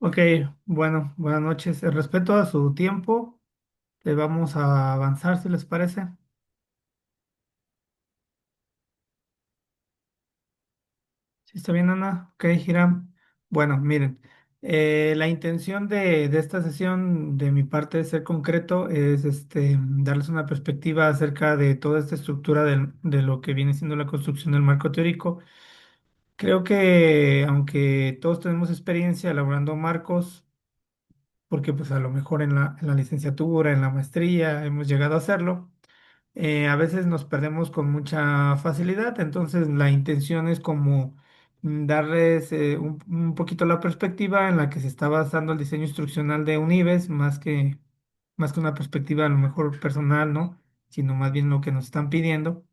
Ok, bueno, buenas noches. Respeto a su tiempo, le vamos a avanzar si les parece. ¿Sí está bien, Ana? Ok, Hiram. Bueno, miren, la intención de esta sesión de mi parte, de ser concreto, es darles una perspectiva acerca de toda esta estructura de lo que viene siendo la construcción del marco teórico. Creo que aunque todos tenemos experiencia elaborando marcos, porque pues a lo mejor en la licenciatura, en la maestría, hemos llegado a hacerlo. A veces nos perdemos con mucha facilidad, entonces la intención es como darles un poquito la perspectiva en la que se está basando el diseño instruccional de Unives, más que una perspectiva a lo mejor personal, ¿no? Sino más bien lo que nos están pidiendo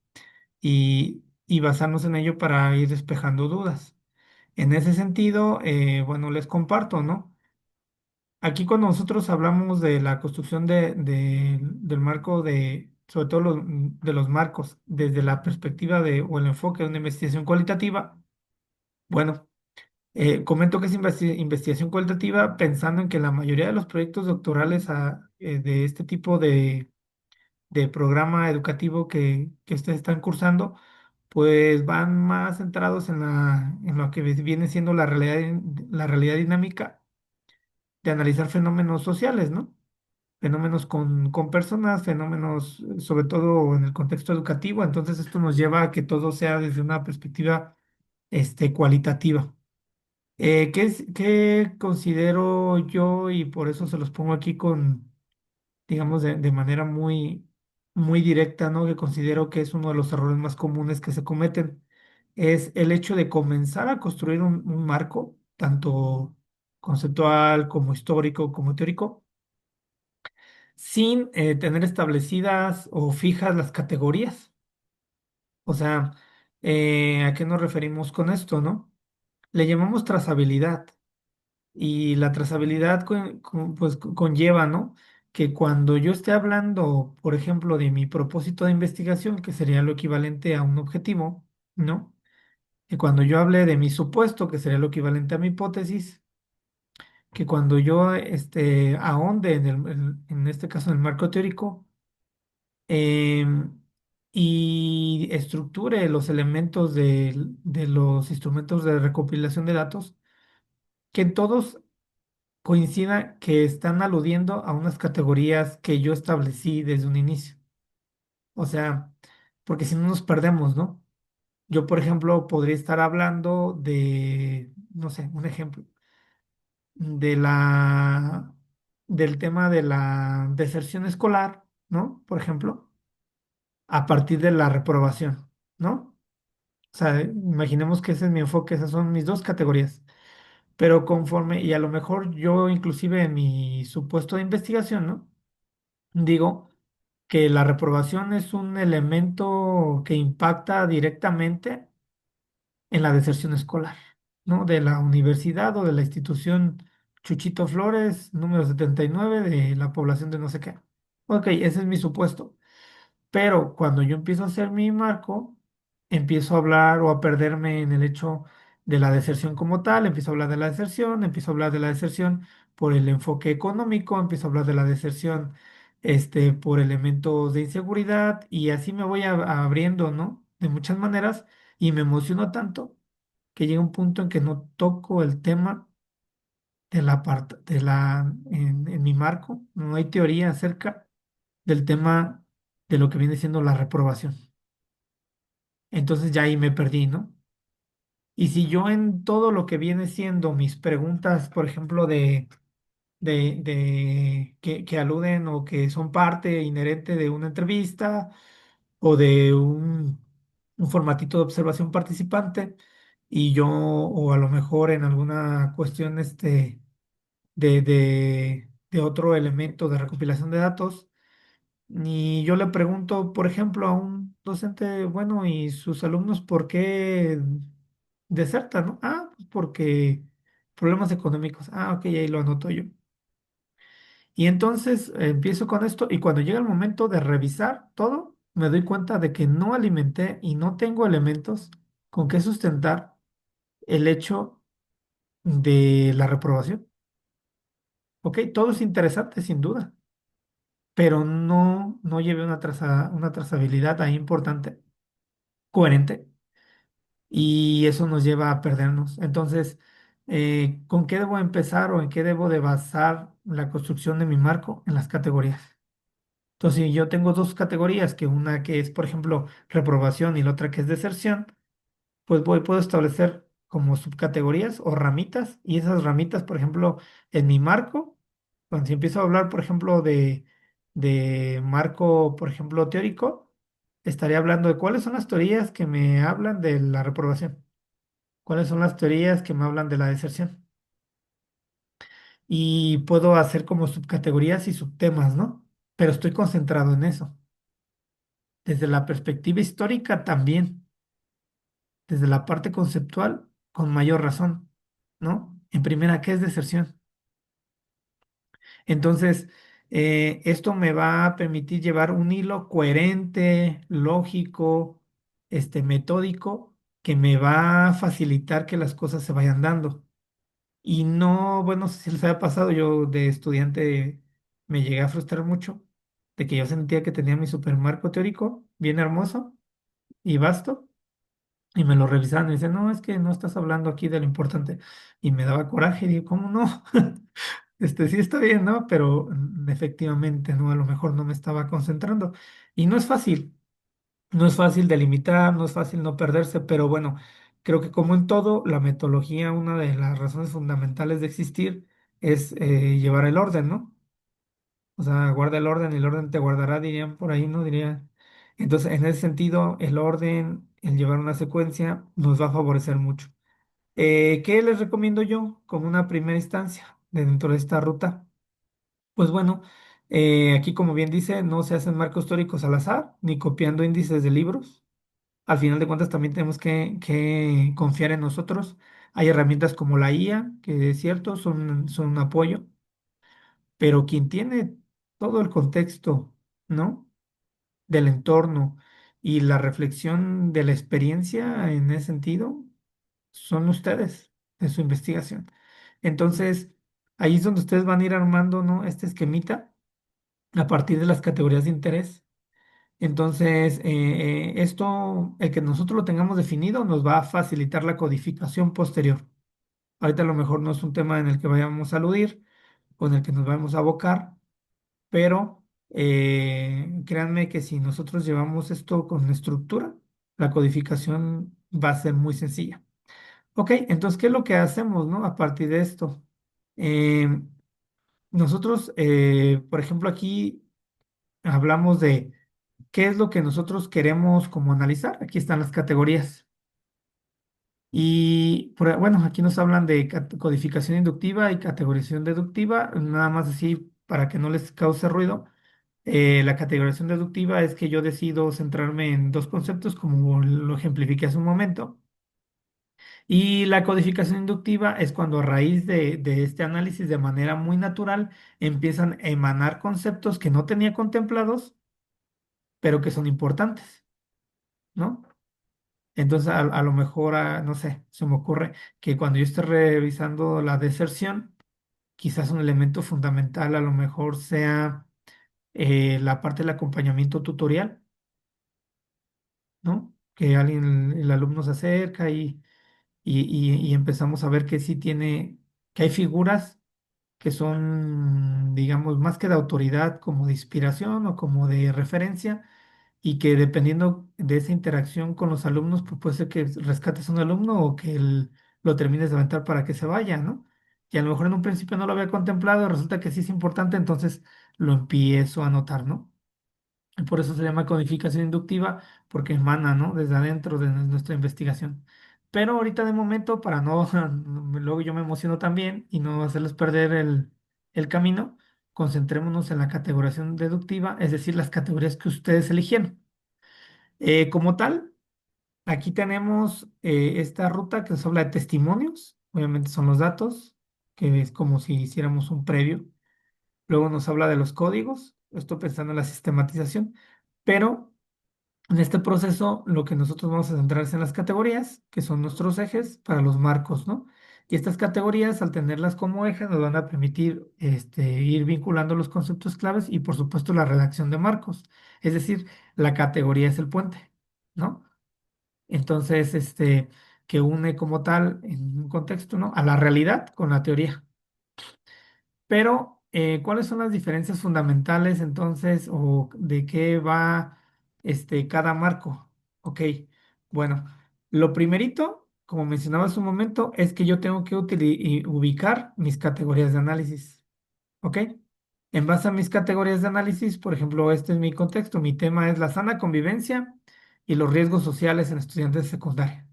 y basarnos en ello para ir despejando dudas. En ese sentido, bueno, les comparto, ¿no? Aquí cuando nosotros hablamos de la construcción del marco sobre todo de los marcos, desde la perspectiva o el enfoque de una investigación cualitativa, bueno, comento que es investigación cualitativa pensando en que la mayoría de los proyectos doctorales de este tipo de programa educativo que ustedes están cursando, pues van más centrados en lo que viene siendo la realidad dinámica de analizar fenómenos sociales, ¿no? Fenómenos con personas, fenómenos sobre todo en el contexto educativo. Entonces esto nos lleva a que todo sea desde una perspectiva cualitativa. ¿Qué considero yo? Y por eso se los pongo aquí digamos, de manera muy directa, ¿no? Que considero que es uno de los errores más comunes que se cometen. Es el hecho de comenzar a construir un marco, tanto conceptual como histórico como teórico, sin tener establecidas o fijas las categorías. O sea, ¿a qué nos referimos con esto, no? Le llamamos trazabilidad y la trazabilidad pues, conlleva, ¿no? Que cuando yo esté hablando, por ejemplo, de mi propósito de investigación, que sería lo equivalente a un objetivo, ¿no? Que cuando yo hable de mi supuesto, que sería lo equivalente a mi hipótesis, que cuando yo ahonde en este caso en el marco teórico, em, y estructure los elementos de los instrumentos de recopilación de datos, que todos coincidan que están aludiendo a unas categorías que yo establecí desde un inicio. O sea, porque si no nos perdemos, ¿no? Yo, por ejemplo, podría estar hablando no sé, un ejemplo, de del tema de la deserción escolar, ¿no? Por ejemplo, a partir de la reprobación, ¿no? O sea, imaginemos que ese es mi enfoque, esas son mis dos categorías. Pero conforme, y a lo mejor yo inclusive en mi supuesto de investigación, ¿no? Digo que la reprobación es un elemento que impacta directamente en la deserción escolar, ¿no? De la universidad o de la institución Chuchito Flores, número 79 de la población de no sé qué. Ok, ese es mi supuesto. Pero cuando yo empiezo a hacer mi marco, empiezo a hablar o a perderme en el hecho de la deserción como tal, empiezo a hablar de la deserción, empiezo a hablar de la deserción por el enfoque económico, empiezo a hablar de la deserción por elementos de inseguridad y así me voy abriendo, ¿no? De muchas maneras y me emociono tanto que llega un punto en que no toco el tema de la parte en mi marco, no hay teoría acerca del tema de lo que viene siendo la reprobación. Entonces ya ahí me perdí, ¿no? Y si yo en todo lo que viene siendo mis preguntas, por ejemplo, que aluden o que son parte inherente de una entrevista o de un formatito de observación participante, y yo, o a lo mejor en alguna cuestión de otro elemento de recopilación de datos, y yo le pregunto, por ejemplo, a un docente, bueno, ¿y sus alumnos por qué desertan, no? Ah, pues porque problemas económicos. Ah, ok, ahí lo anoto yo. Y entonces empiezo con esto y cuando llega el momento de revisar todo, me doy cuenta de que no alimenté y no tengo elementos con que sustentar el hecho de la reprobación. Ok, todo es interesante, sin duda, pero no lleve una trazabilidad ahí importante, coherente, y eso nos lleva a perdernos. Entonces, ¿con qué debo empezar o en qué debo de basar la construcción de mi marco? En las categorías. Entonces, si yo tengo dos categorías, que una que es, por ejemplo, reprobación y la otra que es deserción, pues puedo establecer como subcategorías o ramitas, y esas ramitas, por ejemplo, en mi marco, cuando si empiezo a hablar, por ejemplo, de marco, por ejemplo, teórico, estaría hablando de cuáles son las teorías que me hablan de la reprobación, cuáles son las teorías que me hablan de la deserción. Y puedo hacer como subcategorías y subtemas, ¿no? Pero estoy concentrado en eso. Desde la perspectiva histórica también, desde la parte conceptual, con mayor razón, ¿no? En primera, ¿qué es deserción? Entonces, esto me va a permitir llevar un hilo coherente, lógico, metódico, que me va a facilitar que las cosas se vayan dando. Y no, bueno, si les había pasado, yo de estudiante me llegué a frustrar mucho de que yo sentía que tenía mi supermarco teórico bien hermoso y vasto, y me lo revisaban y me decían, no, es que no estás hablando aquí de lo importante. Y me daba coraje y digo, ¿cómo no? Sí está bien, ¿no? Pero efectivamente, ¿no? A lo mejor no me estaba concentrando. Y no es fácil, no es fácil delimitar, no es fácil no perderse, pero bueno, creo que como en todo, la metodología, una de las razones fundamentales de existir es llevar el orden, ¿no? O sea, guarda el orden y el orden te guardará, dirían por ahí, ¿no? Diría. Entonces, en ese sentido, el orden, el llevar una secuencia, nos va a favorecer mucho. ¿Qué les recomiendo yo como una primera instancia dentro de esta ruta? Pues bueno, aquí como bien dice, no se hacen marcos teóricos al azar, ni copiando índices de libros. Al final de cuentas también tenemos que confiar en nosotros. Hay herramientas como la IA, que es cierto, son un apoyo, pero quien tiene todo el contexto, ¿no? Del entorno y la reflexión de la experiencia en ese sentido, son ustedes, de su investigación. Entonces, ahí es donde ustedes van a ir armando, ¿no? Este esquemita a partir de las categorías de interés. Entonces, esto, el que nosotros lo tengamos definido, nos va a facilitar la codificación posterior. Ahorita a lo mejor no es un tema en el que vayamos a aludir o en el que nos vamos a abocar, pero créanme que si nosotros llevamos esto con estructura, la codificación va a ser muy sencilla. Ok, entonces, ¿qué es lo que hacemos, no? A partir de esto. Eh, nosotros, por ejemplo, aquí hablamos de qué es lo que nosotros queremos como analizar. Aquí están las categorías. Y bueno, aquí nos hablan de codificación inductiva y categorización deductiva. Nada más así para que no les cause ruido. La categorización deductiva es que yo decido centrarme en dos conceptos, como lo ejemplifiqué hace un momento. Y la codificación inductiva es cuando a raíz de este análisis de manera muy natural empiezan a emanar conceptos que no tenía contemplados, pero que son importantes, ¿no? Entonces, a lo mejor, no sé, se me ocurre que cuando yo esté revisando la deserción, quizás un elemento fundamental a lo mejor sea la parte del acompañamiento tutorial, ¿no? Que alguien, el alumno se acerca y empezamos a ver que sí tiene, que hay figuras que son, digamos, más que de autoridad, como de inspiración o como de referencia, y que dependiendo de esa interacción con los alumnos, pues puede ser que rescates a un alumno o que lo termines de aventar para que se vaya, ¿no? Y a lo mejor en un principio no lo había contemplado, resulta que sí es importante, entonces lo empiezo a notar, ¿no? Y por eso se llama codificación inductiva, porque emana, ¿no? Desde adentro de nuestra investigación. Pero ahorita de momento, para no, luego yo me emociono también y no hacerles perder el camino, concentrémonos en la categorización deductiva, es decir, las categorías que ustedes eligieron. Como tal, aquí tenemos esta ruta que nos habla de testimonios, obviamente son los datos, que es como si hiciéramos un previo. Luego nos habla de los códigos, estoy pensando en la sistematización, pero en este proceso lo que nosotros vamos a centrar es en las categorías, que son nuestros ejes para los marcos, ¿no? Y estas categorías, al tenerlas como eje, nos van a permitir ir vinculando los conceptos claves y, por supuesto, la redacción de marcos. Es decir, la categoría es el puente, ¿no? Entonces, que une como tal en un contexto, ¿no? A la realidad con la teoría. Pero, ¿cuáles son las diferencias fundamentales entonces o de qué va cada marco? Ok, bueno, lo primerito, como mencionaba hace un momento, es que yo tengo que y ubicar mis categorías de análisis. ¿Ok? En base a mis categorías de análisis, por ejemplo, este es mi contexto, mi tema es la sana convivencia y los riesgos sociales en estudiantes de secundaria.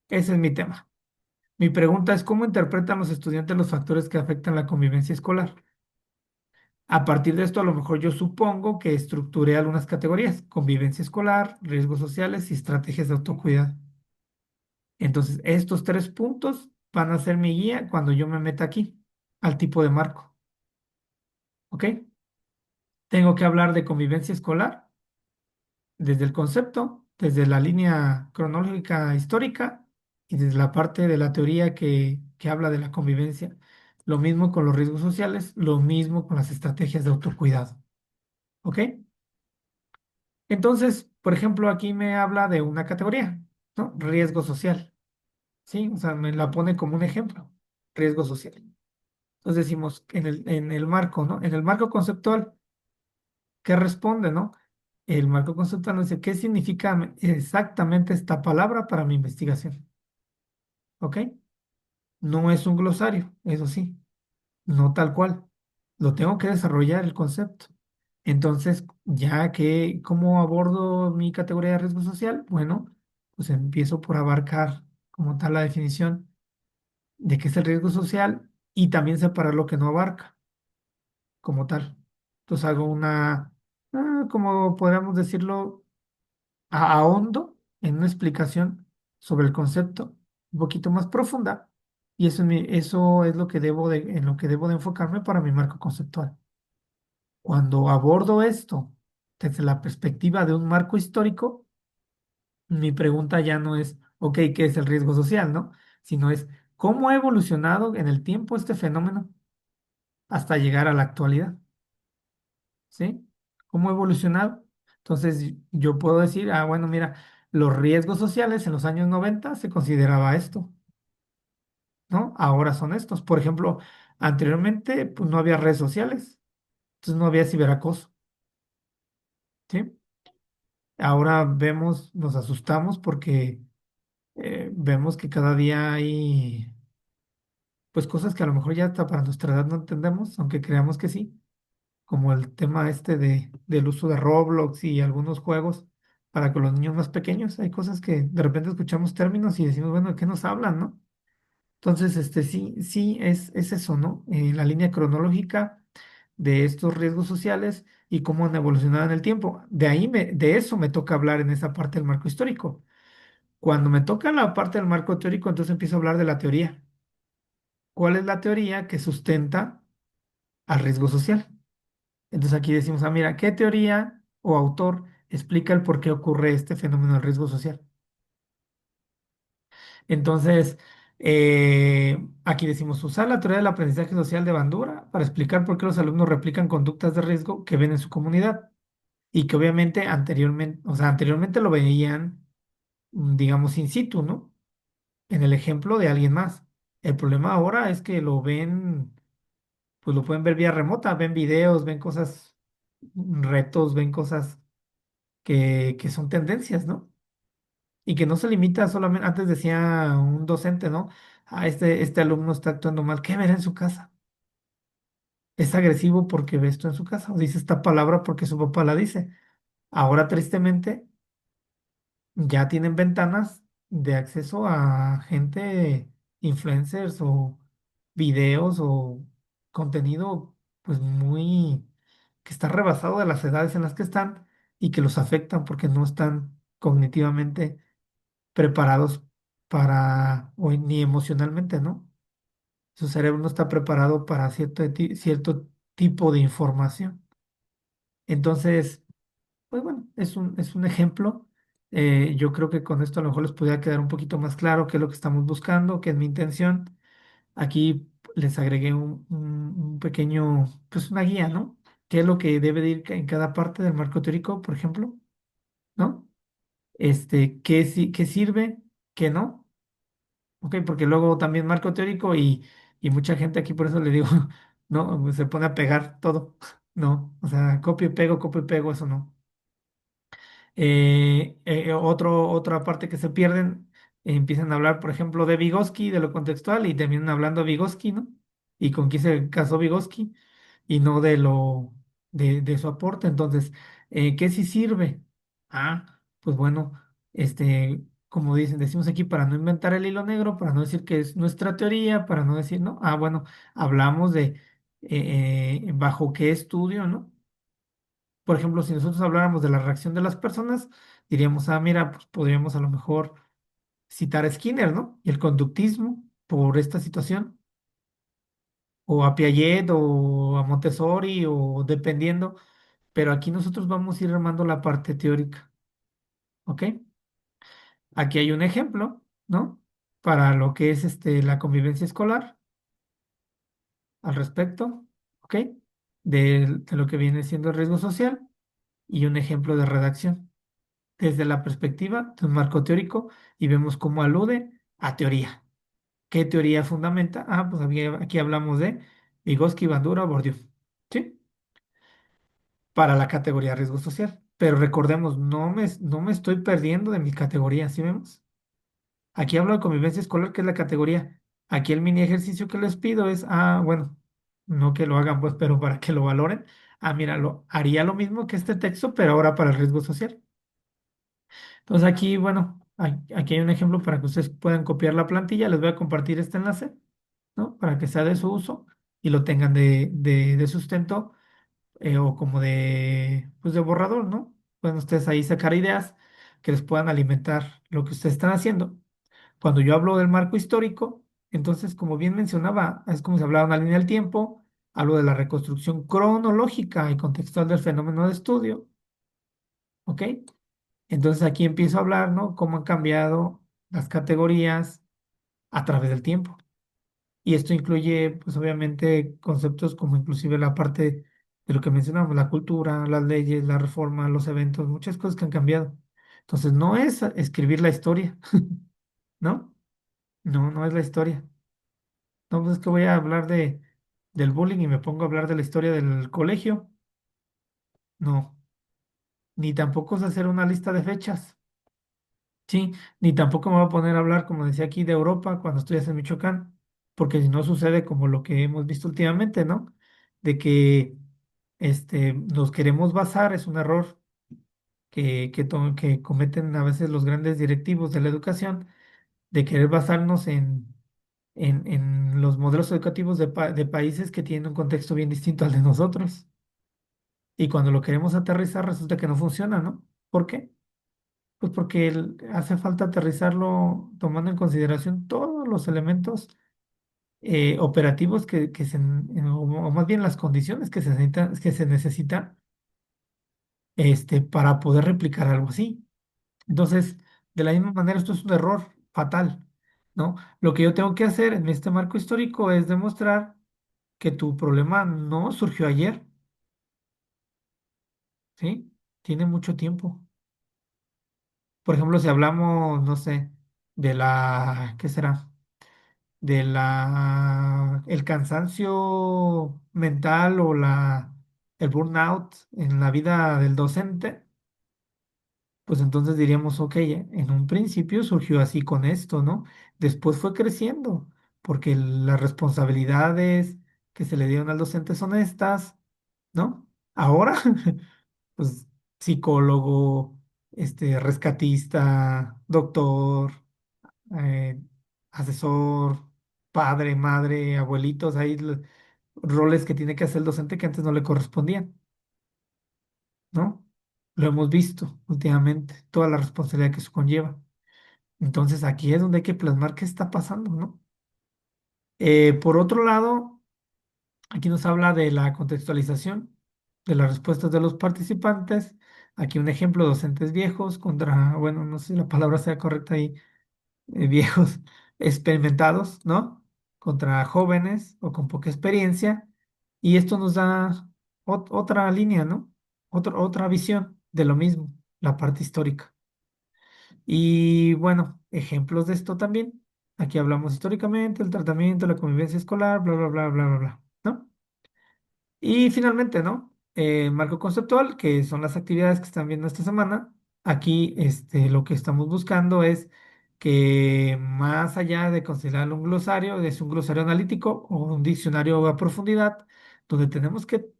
Ese es mi tema. Mi pregunta es, ¿cómo interpretan los estudiantes los factores que afectan la convivencia escolar? A partir de esto, a lo mejor yo supongo que estructuré algunas categorías: convivencia escolar, riesgos sociales y estrategias de autocuidado. Entonces, estos tres puntos van a ser mi guía cuando yo me meta aquí, al tipo de marco. ¿Ok? Tengo que hablar de convivencia escolar desde el concepto, desde la línea cronológica histórica y desde la parte de la teoría que habla de la convivencia. Lo mismo con los riesgos sociales, lo mismo con las estrategias de autocuidado. ¿Ok? Entonces, por ejemplo, aquí me habla de una categoría, ¿no? Riesgo social, ¿sí? O sea, me la pone como un ejemplo, riesgo social. Entonces decimos, en el marco, ¿no? En el marco conceptual, ¿qué responde, no? El marco conceptual nos dice, ¿qué significa exactamente esta palabra para mi investigación? ¿Ok? No es un glosario, eso sí, no tal cual. Lo tengo que desarrollar el concepto. Entonces, ya que, ¿cómo abordo mi categoría de riesgo social? Bueno, pues empiezo por abarcar como tal la definición de qué es el riesgo social y también separar lo que no abarca como tal. Entonces hago como podríamos decirlo, ahondo en una explicación sobre el concepto un poquito más profunda y eso es lo que en lo que debo de enfocarme para mi marco conceptual. Cuando abordo esto desde la perspectiva de un marco histórico, mi pregunta ya no es, ok, ¿qué es el riesgo social, no? Sino es, ¿cómo ha evolucionado en el tiempo este fenómeno hasta llegar a la actualidad? ¿Sí? ¿Cómo ha evolucionado? Entonces, yo puedo decir, bueno, mira, los riesgos sociales en los años 90 se consideraba esto, ¿no? Ahora son estos. Por ejemplo, anteriormente, pues no había redes sociales, entonces no había ciberacoso, ¿sí? Ahora vemos, nos asustamos porque vemos que cada día hay pues cosas que a lo mejor ya hasta para nuestra edad no entendemos, aunque creamos que sí, como el tema del uso de Roblox y algunos juegos para con los niños más pequeños. Hay cosas que de repente escuchamos términos y decimos, bueno, ¿de qué nos hablan, no? Entonces, sí, sí, es eso, ¿no? La línea cronológica de estos riesgos sociales y cómo han evolucionado en el tiempo. De eso me toca hablar en esa parte del marco histórico. Cuando me toca la parte del marco teórico, entonces empiezo a hablar de la teoría. ¿Cuál es la teoría que sustenta al riesgo social? Entonces aquí decimos, mira, ¿qué teoría o autor explica el por qué ocurre este fenómeno del riesgo social? Entonces, aquí decimos, usar la teoría del aprendizaje social de Bandura para explicar por qué los alumnos replican conductas de riesgo que ven en su comunidad y que obviamente anteriormente, o sea, anteriormente lo veían, digamos, in situ, ¿no? En el ejemplo de alguien más. El problema ahora es que lo ven, pues lo pueden ver vía remota, ven videos, ven cosas, retos, ven cosas que son tendencias, ¿no? Y que no se limita solamente, antes decía un docente, ¿no? Este alumno está actuando mal, ¿qué verá en su casa? Es agresivo porque ve esto en su casa, o dice esta palabra porque su papá la dice. Ahora, tristemente, ya tienen ventanas de acceso a gente, influencers o videos o contenido, pues muy, que está rebasado de las edades en las que están y que los afectan porque no están cognitivamente preparados o ni emocionalmente, ¿no? Su cerebro no está preparado para cierto tipo de información. Entonces, pues bueno, es un ejemplo. Yo creo que con esto a lo mejor les podría quedar un poquito más claro qué es lo que estamos buscando, qué es mi intención. Aquí les agregué un pequeño, pues una guía, ¿no? ¿Qué es lo que debe de ir en cada parte del marco teórico, por ejemplo? ¿No? ¿Qué, qué sirve, qué no? ¿Ok? Porque luego también marco teórico y mucha gente aquí por eso le digo, no, pues, se pone a pegar todo. No, o sea, copio y pego, eso no. Otra parte que se pierden, empiezan a hablar, por ejemplo, de Vygotsky, de lo contextual, y terminan hablando de Vygotsky, ¿no? Y con quién se casó Vygotsky, y no de su aporte. Entonces, ¿qué sí sirve? Ah, pues bueno, como decimos aquí, para no inventar el hilo negro, para no decir que es nuestra teoría, para no decir, no, bueno, hablamos de bajo qué estudio, ¿no? Por ejemplo, si nosotros habláramos de la reacción de las personas, diríamos, mira, pues podríamos a lo mejor citar a Skinner, ¿no? Y el conductismo por esta situación, o a Piaget, o a Montessori, o dependiendo, pero aquí nosotros vamos a ir armando la parte teórica, ¿ok? Aquí hay un ejemplo, ¿no? Para lo que es la convivencia escolar al respecto, ¿ok? De lo que viene siendo el riesgo social y un ejemplo de redacción, desde la perspectiva de un marco teórico y vemos cómo alude a teoría. ¿Qué teoría fundamenta? Pues aquí hablamos de Vygotsky, Bandura, Bourdieu, ¿sí? Para la categoría riesgo social. Pero recordemos, no me estoy perdiendo de mi categoría, ¿sí vemos? Aquí hablo de convivencia escolar, que es la categoría. Aquí el mini ejercicio que les pido es, bueno, no que lo hagan pues, pero para que lo valoren. Mira, haría lo mismo que este texto, pero ahora para el riesgo social. Entonces aquí, bueno, aquí hay un ejemplo para que ustedes puedan copiar la plantilla. Les voy a compartir este enlace, ¿no? Para que sea de su uso y lo tengan de sustento o como pues de borrador, ¿no? Pueden ustedes ahí sacar ideas que les puedan alimentar lo que ustedes están haciendo. Cuando yo hablo del marco histórico, entonces, como bien mencionaba, es como se hablaba en la línea del tiempo, hablo de la reconstrucción cronológica y contextual del fenómeno de estudio, ¿ok? Entonces aquí empiezo a hablar, ¿no? Cómo han cambiado las categorías a través del tiempo. Y esto incluye, pues obviamente, conceptos como inclusive la parte de lo que mencionamos, la cultura, las leyes, la reforma, los eventos, muchas cosas que han cambiado. Entonces, no es escribir la historia, ¿no? No, no es la historia. No, pues es que voy a hablar del bullying y me pongo a hablar de la historia del colegio. No, ni tampoco es hacer una lista de fechas. Sí, ni tampoco me voy a poner a hablar, como decía aquí, de Europa cuando estoy en Michoacán, porque si no sucede como lo que hemos visto últimamente, ¿no? De que nos queremos basar, es un error que cometen a veces los grandes directivos de la educación, de querer basarnos en los modelos educativos de países que tienen un contexto bien distinto al de nosotros. Y cuando lo queremos aterrizar, resulta que no funciona, ¿no? ¿Por qué? Pues porque hace falta aterrizarlo tomando en consideración todos los elementos operativos o más bien las condiciones que se necesitan para poder replicar algo así. Entonces, de la misma manera, esto es un error fatal, ¿no? Lo que yo tengo que hacer en este marco histórico es demostrar que tu problema no surgió ayer, ¿sí? Tiene mucho tiempo. Por ejemplo, si hablamos, no sé, ¿qué será? El cansancio mental o el burnout en la vida del docente, pues entonces diríamos, ok, en un principio surgió así con esto, ¿no? Después fue creciendo, porque las responsabilidades que se le dieron al docente son estas, ¿no? Ahora, pues psicólogo, rescatista, doctor, eh, asesor, padre, madre, abuelitos, hay roles que tiene que hacer el docente que antes no le correspondían, ¿no? Lo hemos visto últimamente, toda la responsabilidad que eso conlleva. Entonces aquí es donde hay que plasmar qué está pasando, ¿no? Por otro lado, aquí nos habla de la contextualización de las respuestas de los participantes. Aquí un ejemplo, docentes viejos contra, bueno, no sé si la palabra sea correcta ahí, viejos experimentados, ¿no? contra jóvenes o con poca experiencia, y esto nos da otra línea, ¿no? Otra visión de lo mismo, la parte histórica. Y bueno, ejemplos de esto también. Aquí hablamos históricamente, el tratamiento, la convivencia escolar, bla, bla, bla, bla, bla, bla, ¿no? Y finalmente, ¿no? Marco conceptual, que son las actividades que están viendo esta semana. Aquí, lo que estamos buscando es que más allá de considerarlo un glosario, es un glosario analítico o un diccionario a profundidad, donde tenemos que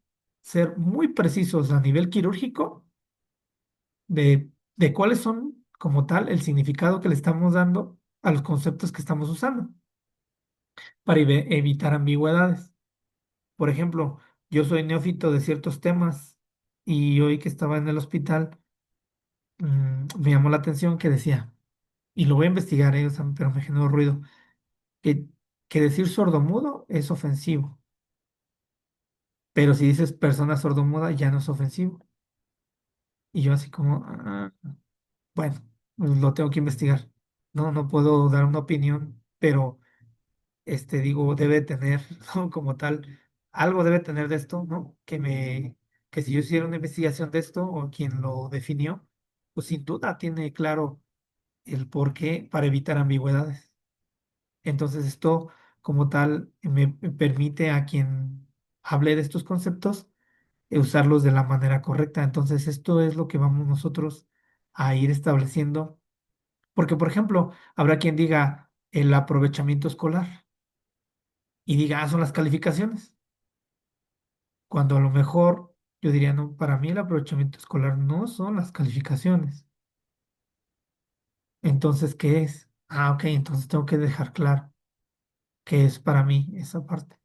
ser muy precisos a nivel quirúrgico de cuáles son, como tal, el significado que le estamos dando a los conceptos que estamos usando para evitar ambigüedades. Por ejemplo, yo soy neófito de ciertos temas y hoy que estaba en el hospital, me llamó la atención que decía, y lo voy a investigar, o sea, pero me generó ruido, que, que decir sordomudo es ofensivo, pero si dices persona sordomuda ya no es ofensivo. Y yo así como, bueno, pues lo tengo que investigar. No, no puedo dar una opinión, pero digo, debe tener, ¿no? Como tal, algo debe tener de esto, ¿no? Que si yo hiciera una investigación de esto o quien lo definió, pues sin duda tiene claro el por qué para evitar ambigüedades. Entonces esto, como tal, me permite a quien hable de estos conceptos usarlos de la manera correcta. Entonces esto es lo que vamos nosotros a ir estableciendo. Porque, por ejemplo, habrá quien diga el aprovechamiento escolar y diga, son las calificaciones. Cuando a lo mejor yo diría, no, para mí el aprovechamiento escolar no son las calificaciones. Entonces, ¿qué es? Ah, ok, entonces tengo que dejar claro qué es para mí esa parte.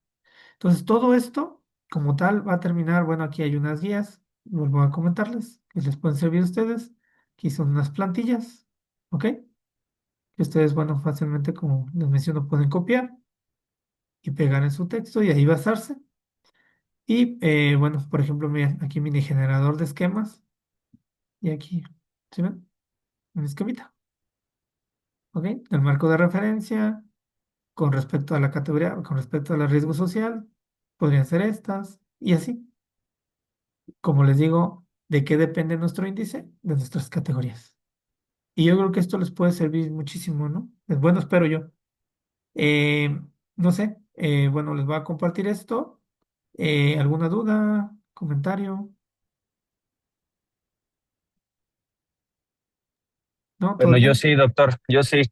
Entonces, todo esto, como tal, va a terminar, bueno, aquí hay unas guías, vuelvo a comentarles, que les pueden servir a ustedes. Aquí son unas plantillas, ¿ok? Que ustedes, bueno, fácilmente, como les menciono, pueden copiar y pegar en su texto y ahí basarse. Y, bueno, por ejemplo, miren, aquí mini generador de esquemas y aquí, ¿sí ven? Un esquemita, ¿ok? El marco de referencia con respecto a la categoría, con respecto al riesgo social, podrían ser estas y así. Como les digo, ¿de qué depende nuestro índice? De nuestras categorías. Y yo creo que esto les puede servir muchísimo, ¿no? Es bueno, espero yo. Eh, no sé, bueno, les voy a compartir esto. ¿Alguna duda? ¿Comentario? ¿No? ¿Todo Bueno, yo bien? sí, doctor, yo sí.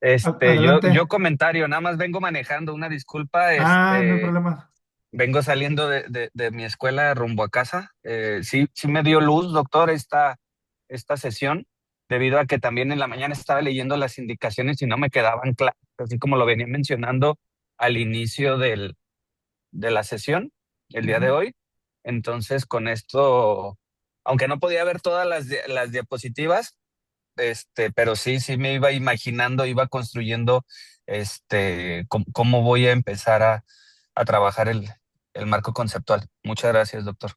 Yo Adelante. comentario, nada más vengo manejando, una disculpa, Ah, no hay problema. vengo saliendo de mi escuela rumbo a casa. Sí, sí me dio luz, doctor, esta sesión, debido a que también en la mañana estaba leyendo las indicaciones y no me quedaban claras, así como lo venía mencionando al inicio de la sesión, el día Ujú. de hoy. Entonces, con esto, aunque no podía ver todas las diapositivas, pero sí, sí me iba imaginando, iba construyendo, cómo voy a empezar a trabajar el marco conceptual. Muchas gracias, doctor.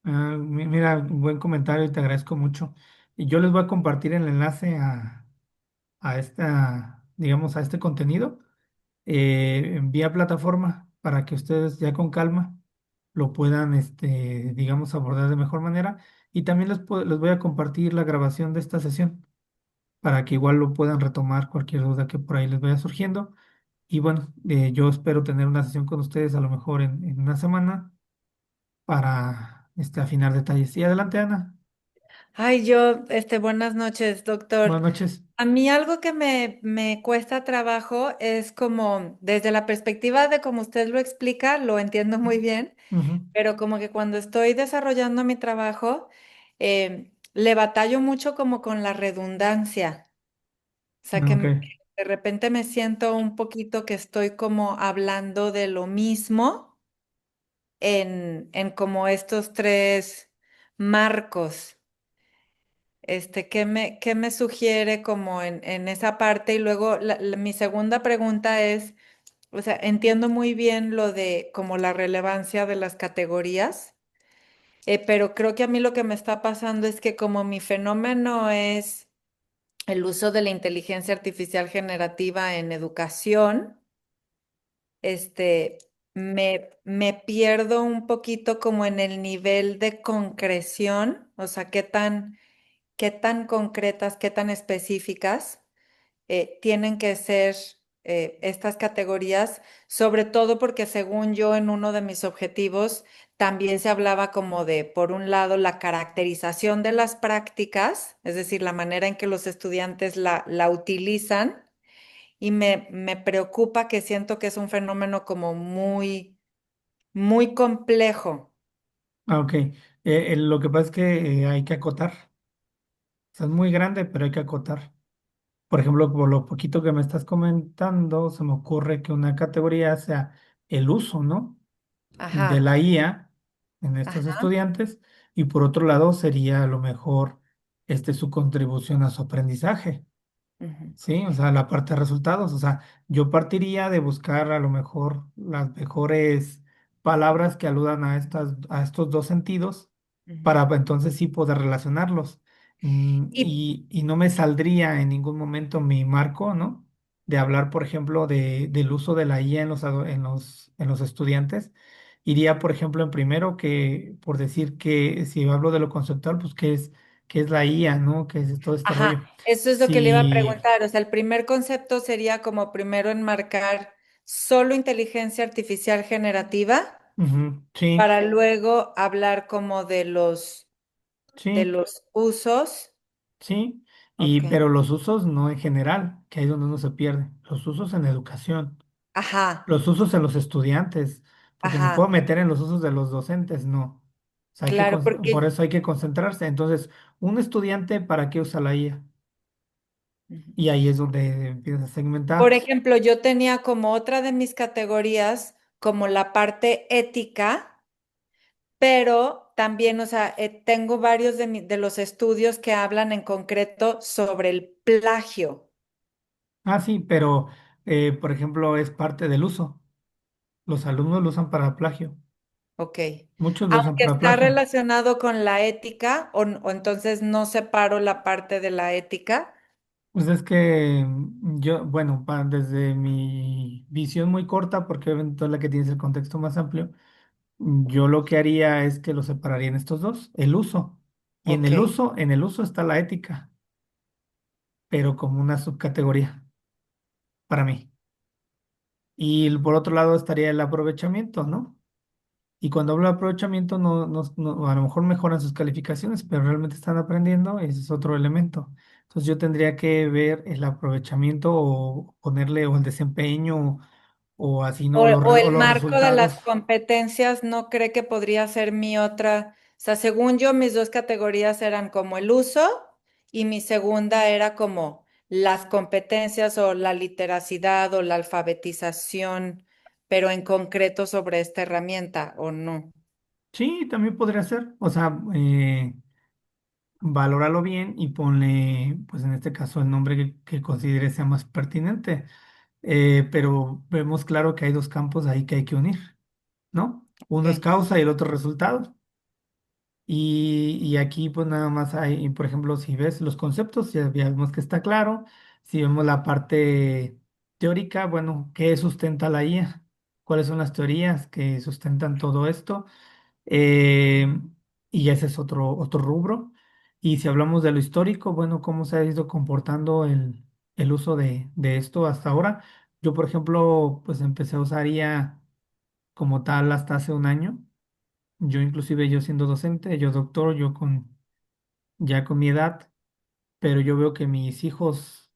Mira, buen comentario y te agradezco mucho. Y yo les voy a compartir el enlace a esta, digamos, a este contenido en vía plataforma para que ustedes ya con calma lo puedan, digamos, abordar de mejor manera. Y también les voy a compartir la grabación de esta sesión para que igual lo puedan retomar cualquier duda que por ahí les vaya surgiendo. Y bueno, yo espero tener una sesión con ustedes a lo mejor en una semana para afinar detalles. Y adelante, Ana. Ay, buenas noches, doctor. Buenas noches. A mí algo que me cuesta trabajo es como, desde la perspectiva de cómo usted lo explica, lo entiendo muy bien, Ujú. pero como que cuando estoy desarrollando mi trabajo, le batallo mucho como con la redundancia. O sea, Ok. de repente me siento un poquito que estoy como hablando de lo mismo en como estos tres marcos. ¿Qué me sugiere como en esa parte? Y luego mi segunda pregunta es, o sea, entiendo muy bien lo de como la relevancia de las categorías, pero creo que a mí lo que me está pasando es que como mi fenómeno es el uso de la inteligencia artificial generativa en educación, este, me pierdo un poquito como en el nivel de concreción, o sea, qué tan concretas, qué tan específicas tienen que ser estas categorías, sobre todo porque según yo en uno de mis objetivos también se hablaba como de, por un lado, la caracterización de las prácticas, es decir, la manera en que los estudiantes la utilizan, y me preocupa que siento que es un fenómeno como muy complejo. Ah, ok. Lo que pasa es que hay que acotar. O sea, es muy grande, pero hay que acotar. Por ejemplo, por lo poquito que me estás comentando, se me ocurre que una categoría sea el uso, ¿no? De Ajá, la IA en estos ajá. estudiantes, y por otro lado sería a lo mejor su contribución a su aprendizaje. Ujú. Sí, o sea, la parte de resultados, o sea, yo partiría de buscar a lo mejor las mejores palabras que aludan a estos dos sentidos Ujú. para entonces sí poder relacionarlos. Y, Y no me saldría en ningún momento mi marco, ¿no? De hablar, por ejemplo, del uso de la IA en los estudiantes. Iría, por ejemplo, en primero que, por decir que si hablo de lo conceptual, pues qué es la IA, ¿no? ¿Qué es todo este ajá, rollo? eso es lo que le iba a Sí, preguntar. O sea, el primer concepto sería como primero enmarcar solo inteligencia artificial generativa ujú, sí, para luego hablar como de sí, los usos. sí. Ok. Pero los usos no en general, que ahí es donde uno se pierde. Los usos en educación, Ajá, los usos en los estudiantes, porque me puedo ajá. meter en los usos de los docentes, no. O sea, Claro, por porque, eso hay que concentrarse. Entonces, un estudiante, ¿para qué usa la IA? ujú. Y ahí es donde empiezas a Por segmentar. ejemplo, yo tenía como otra de mis categorías como la parte ética, pero también, o sea, tengo varios de los estudios que hablan en concreto sobre el plagio. Ah, sí, pero, por ejemplo, es parte del uso. Los alumnos lo usan para plagio. Ok. Muchos lo usan Aunque para está plagio. relacionado con la ética, o entonces no separo la parte de la ética. Pues es que yo, bueno, desde mi visión muy corta, porque obviamente tú es la que tienes el contexto más amplio, yo lo que haría es que lo separaría en estos dos, el uso. Y Ok. en el uso está la ética, pero como una subcategoría para mí. Y por otro lado estaría el aprovechamiento, ¿no? Y cuando hablo de aprovechamiento, a lo mejor mejoran sus calificaciones, pero realmente están aprendiendo, ese es otro elemento. Entonces yo tendría que ver el aprovechamiento o ponerle o el desempeño o así, ¿no? O O el los marco de las resultados. competencias, ¿no cree que podría ser mi otra? O sea, según yo, mis dos categorías eran como el uso y mi segunda era como las competencias o la literacidad o la alfabetización, pero en concreto sobre esta herramienta, ¿o no? Sí, también podría ser. O sea, valóralo bien y ponle, pues en este caso, el nombre que considere sea más pertinente. Pero vemos claro que hay dos campos ahí que hay que unir, ¿no? Uno es Ok. causa y el otro resultado. Y aquí pues nada más hay, por ejemplo, si ves los conceptos, ya vemos que está claro. Si vemos la parte teórica, bueno, ¿qué sustenta la IA? ¿Cuáles son las teorías que sustentan todo esto? Eh, y ese es otro rubro. Y si hablamos de lo histórico, bueno, ¿cómo se ha ido comportando el uso de esto hasta ahora? Yo, por ejemplo, pues empecé a usar IA como tal hasta hace un año. Yo inclusive yo siendo docente, yo doctor, ya con mi edad, pero yo veo que mis hijos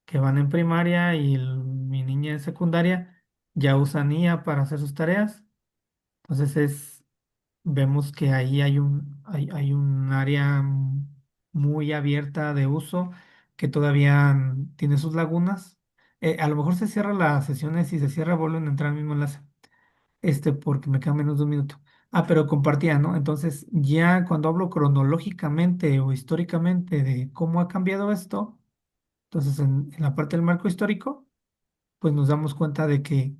que van en primaria y mi niña en secundaria ya usan IA para hacer sus tareas. Entonces vemos que ahí hay un área muy abierta de uso que todavía tiene sus lagunas. A lo mejor se cierran las sesiones y se cierra, vuelven a entrar al mismo enlace. Porque me queda menos de un minuto. Ah, pero compartía, ¿no? Entonces, ya cuando hablo cronológicamente o históricamente de cómo ha cambiado esto, entonces en la parte del marco histórico, pues nos damos cuenta de que